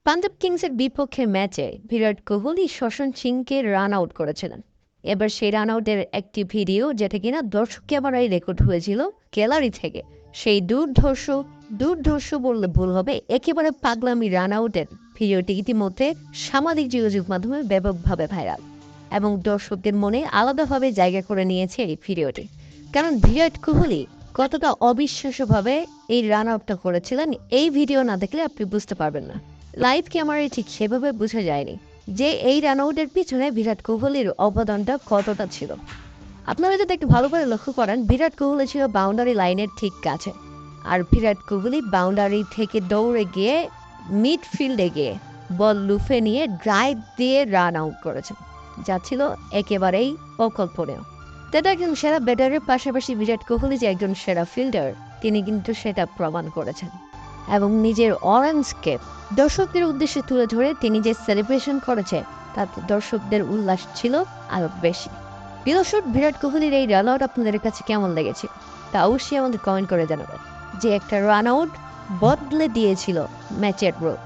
পাঞ্জাব কিংসের বিপক্ষে ম্যাচে বিরাট কোহলি শশাঙ্ক সিংকে রান আউট করেছিলেন। এবার সেই রান আউটের একটি ভিডিও, যেটা কিনা দর্শক ক্যামেরায় রেকর্ড হয়েছিল গ্যালারি থেকে, সেই দুর্ধর্ষ বললে ভুল হবে, একেবারে পাগলামি রান আউটের ভিডিওটি ইতিমধ্যে সামাজিক যোগাযোগ মাধ্যমে ব্যাপকভাবে ভাইরাল এবং দর্শকদের মনে আলাদাভাবে জায়গা করে নিয়েছে এই ভিডিওটি। কারণ বিরাট কোহলি কতটা অবিশ্বাস্যভাবে এই রান আউটটা করেছিলেন, এই ভিডিও না দেখলে আপনি বুঝতে পারবেন না। লাইভ ক্যামেরায় ঠিক সেভাবে বোঝা যায়নি যে এই রান আউটের পিছনে বিরাট কোহলির অবদানটা কতটা ছিল। আপনারা যদি একটু ভালো করে লক্ষ্য করেন, বিরাট কোহলি ছিল বাউন্ডারি লাইনের ঠিক কাছে, আর বিরাট কোহলি বাউন্ডারি থেকে দৌড়ে গিয়ে মিডফিল্ডে গিয়ে বল লুফে নিয়ে ড্রাইভ দিয়ে রান আউট করেছেন, যা ছিল একেবারেই অকল্পনীয়। তাতে একজন সেরা ব্যাটারের পাশাপাশি বিরাট কোহলি যে একজন সেরা ফিল্ডার, তিনি কিন্তু সেটা প্রমাণ করেছেন এবং নিজের অরেঞ্জকে দর্শকদের উদ্দেশ্যে তুলে ধরে তিনি যে সেলিব্রেশন করেছে, তাতে দর্শকদের উল্লাস ছিল আরো বেশি। দর্শক, বিরাট কোহলির এই রান আউট আপনাদের কাছে কেমন লেগেছে তা অবশ্যই আমাদের কমেন্ট করে জানাবেন, যে একটা রান আউট বদলে দিয়েছিল ম্যাচের রূপ।